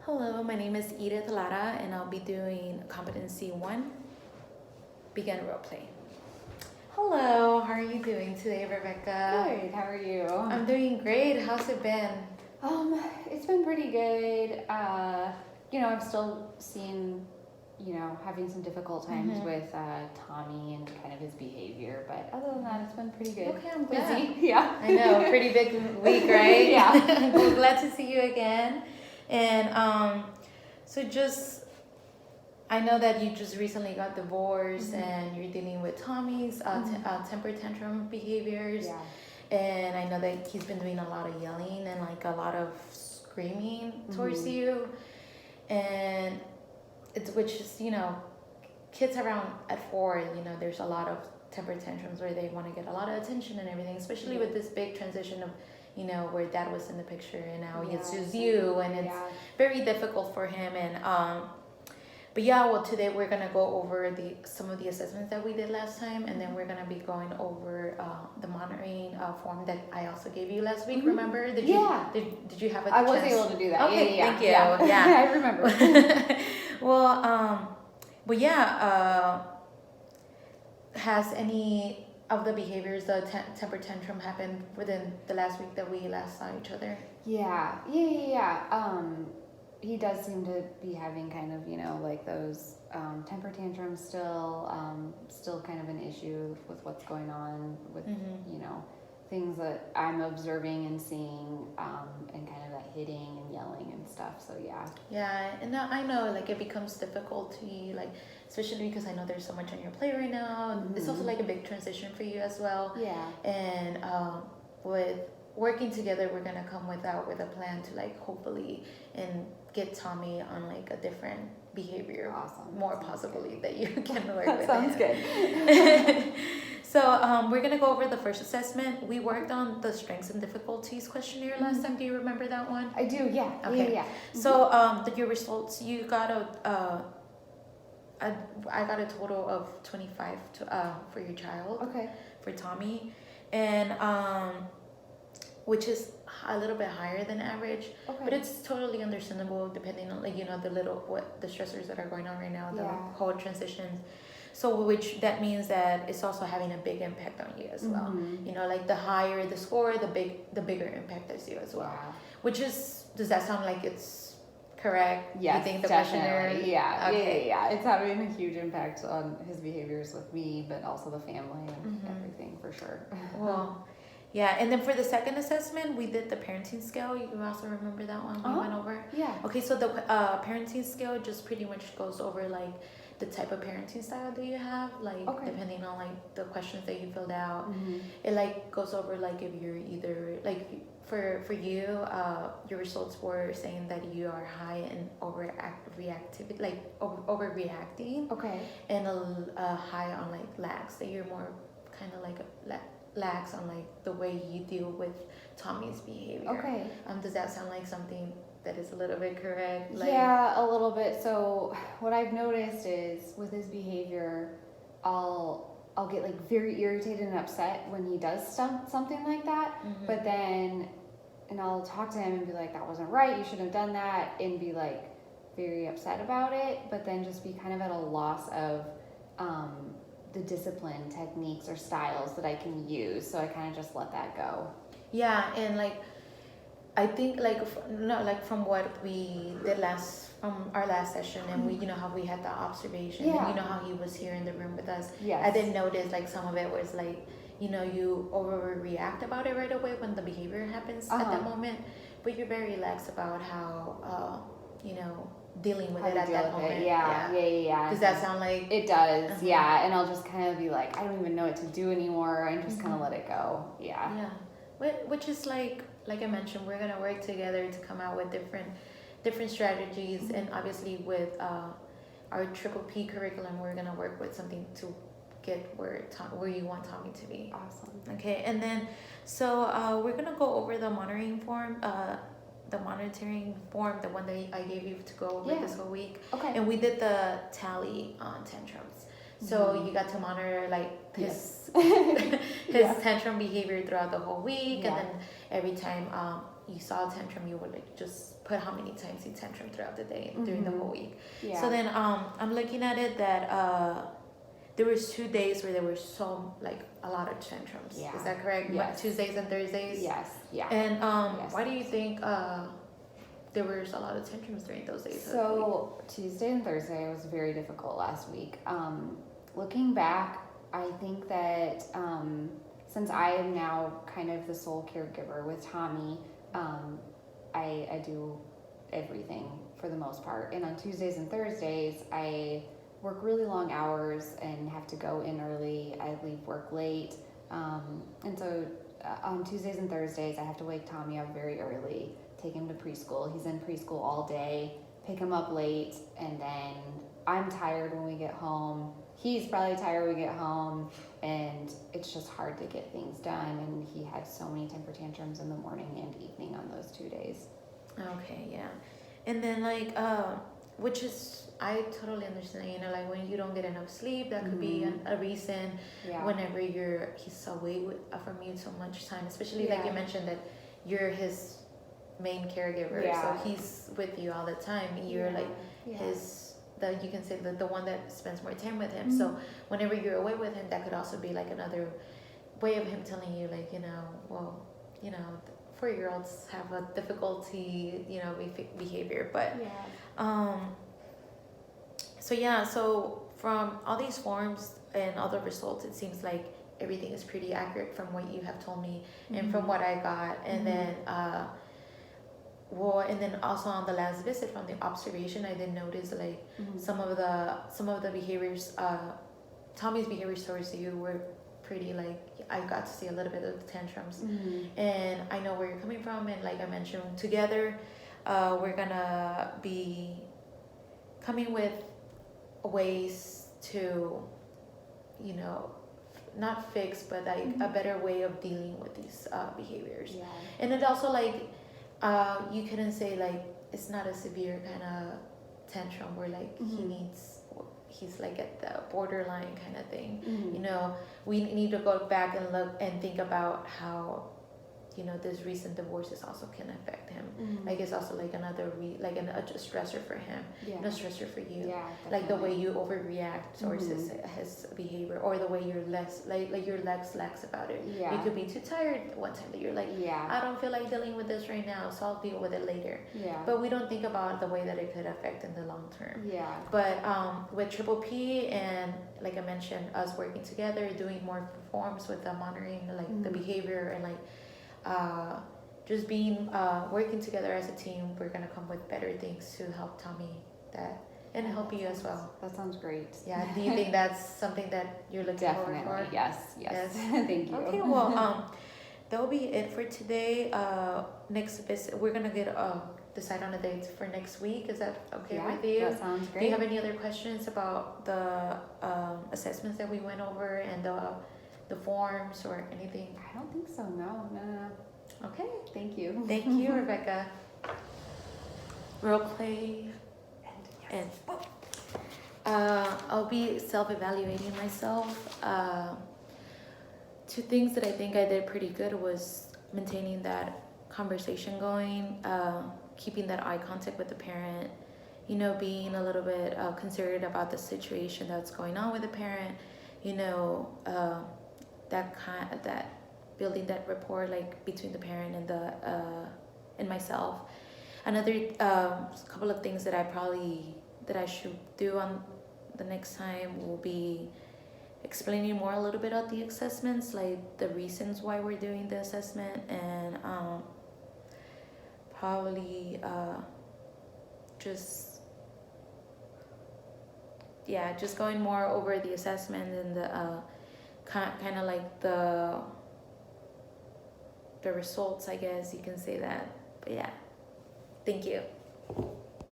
Hello, my name is Edith Lara, and I'll be doing Competency 1, Begin Roleplay. Hello, how are you doing today, Rebecca? Good, how are you? I'm doing great. How's it been? It's been pretty good. I'm still having some difficult times with Tommy and kind of his behavior, but other than that, it's been pretty good. Okay, I'm glad. Busy, yeah. I know, pretty big week, right? Yeah. We're glad to see you again. And I know that you just recently got divorced and you're dealing with Tommy's temper tantrum behaviors. Yeah. And I know that he's been doing a lot of yelling and like a lot of screaming towards you. And which is, kids around at 4, there's a lot of temper tantrums where they want to get a lot of attention and everything, especially with this big transition of, where dad was in the picture and now it's just you, and it's very difficult for him. And today we're gonna go over some of the assessments that we did last time, and then we're gonna be going over the monitoring form that I also gave you last week. Remember? Did you have a chance? I was able to do that. Okay, thank you. Yeah. I remember. Has any of the behaviors, the temper tantrum, happened within the last week that we last saw each other? Yeah. He does seem to be having kind of, like those temper tantrums still kind of an issue with what's going on with, things that I'm observing and seeing, and kind of that hitting and yelling and stuff. So, yeah. Yeah, and I know, like, it becomes difficult to you, like, especially because I know there's so much on your plate right now. It's also, like, a big transition for you as well. Yeah. And with working together, we're going to come with a plan to, like, hopefully and get Tommy on, like, a different behavior. Awesome. More possibly that you can work with. Sounds good. So we're going to go over the first assessment. We worked on the strengths and difficulties questionnaire last time. Do you remember that one? I do, yeah. Okay. Yeah. So your results, you got I got a total of 25 for your child. Okay. For Tommy, and which is a little bit higher than average, but it's totally understandable depending on, like, the stressors that are going on right now, the whole transition. So which that means that it's also having a big impact on you as well. Like the higher the score, the bigger impact is you as well. Yeah. Which is, does that sound like it's correct? Yes, you think the definitely. questionnaire? Yeah. Okay. Yeah. It's having a huge impact on his behaviors with me, but also the family and everything, for sure. Well, yeah. And then for the second assessment, we did the parenting scale. You also remember that one we went over? Yeah. Okay. So the parenting scale just pretty much goes over, like, the type of parenting style that you have, like, depending on, like, the questions that you filled out. It, like, goes over, like, if you're either, like, for you, your results were saying that you are high in overreactivity, like overreacting. Okay. And a high on, like, lax, that you're more kind of like lax on, like, the way you deal with Tommy's behavior. Okay. Does that sound like something that is a little bit correct? Like, yeah, a little bit. So what I've noticed is with his behavior, I'll get, like, very irritated and upset when he does something like that. But then, and I'll talk to him and be like, that wasn't right, you shouldn't have done that, and be, like, very upset about it, but then just be kind of at a loss of the discipline techniques or styles that I can use. So I kind of just let that go. Yeah, and, like, I think, from what we did from our last session, and we, how we had the observation, and how he was here in the room with us. Yes. I did notice, like, some of it was, like, you overreact about it right away when the behavior happens at that moment, but you're very relaxed about how, dealing with it at that moment. Yeah. Does that sound like? It does, yeah. And I'll just kind of be like, I don't even know what to do anymore, and just kind of let it go. Yeah. Yeah. Which is like I mentioned, we're gonna work together to come out with different strategies, and obviously with our TripleP curriculum, we're gonna work with something to get where you want Tommy to be. Awesome. Okay, and then so we're gonna go over the monitoring form, the one that I gave you to go over this whole week. Okay. And we did the tally on tantrums. So you got to monitor, like, his tantrum behavior throughout the whole week, and then every time you saw a tantrum, you would, like, just put how many times he tantrum throughout the day during the whole week. Yeah. So then I'm looking at it that there was 2 days where there were so like a lot of tantrums. Yeah. Is that correct? Yes. Tuesdays and Thursdays. Yes. Yeah. And Yes. why do you think there was a lot of tantrums during those days? So Tuesday and Thursday was very difficult last week. Looking back, I think that since I am now kind of the sole caregiver with Tommy, I do everything for the most part. And on Tuesdays and Thursdays, I work really long hours and have to go in early. I leave work late. And so on Tuesdays and Thursdays, I have to wake Tommy up very early, take him to preschool. He's in preschool all day, pick him up late, and then I'm tired when we get home. He's probably tired when we get home, and it's just hard to get things done. And he had so many temper tantrums in the morning and evening on those 2 days. Okay, yeah. And then like which is, I totally understand, you know, like when you don't get enough sleep, that could be a reason. Whenever he's away from you so much time, especially like you mentioned that you're his main caregiver, so he's with you all the time. You're like you can say the one that spends more time with him. So whenever you're away with him, that could also be like another way of him telling you, like, you know, well, you know, 4-year-olds have a difficulty, you know, behavior, but so from all these forms and all the results, it seems like everything is pretty accurate from what you have told me and from what I got. And then and then also on the last visit, from the observation, I did notice like some of the behaviors, Tommy's behaviors towards you were pretty, like, I got to see a little bit of the tantrums, and I know where you're coming from. And like I mentioned, together we're gonna be coming with ways to, you know, not fix, but like a better way of dealing with these behaviors. And it also, like, you couldn't say like it's not a severe kind of tantrum where like he's like at the borderline kind of thing. You know, we need to go back and look and think about how, you know, this recent divorces also can affect him. Like it's also like another a stressor for him, and a stressor for you. Like the way you overreact towards his behavior, or the way you're less you're less lax about it. You could be too tired one time that you're like, I don't feel like dealing with this right now, so I'll deal with it later. But we don't think about the way that it could affect in the long term. But with TripleP, and like I mentioned, us working together, doing more forms with the monitoring, like the behavior, and like just being working together as a team, we're gonna come with better things to help Tommy and help you as well. That sounds great. Do you think that's something that you're looking forward for? Yes. Thank you. Okay, well, that will be it for today. Next visit, we're gonna decide on a date for next week. Is that okay with you? That sounds great. Do you have any other questions about the assessments that we went over and the forms or anything? I don't think so. No. Okay. Thank you. Thank you, Rebecca. Role play. And I'll be self-evaluating myself. 2 things that I think I did pretty good was maintaining that conversation going, keeping that eye contact with the parent, you know, being a little bit considerate about the situation that's going on with the parent, you know, that building that rapport, like between the parent and myself. Another couple of things that I should do on the next time will be explaining more a little bit of the assessments, like the reasons why we're doing the assessment, and probably just going more over the assessment and the kind of like the results, I guess you can say that. But thank you.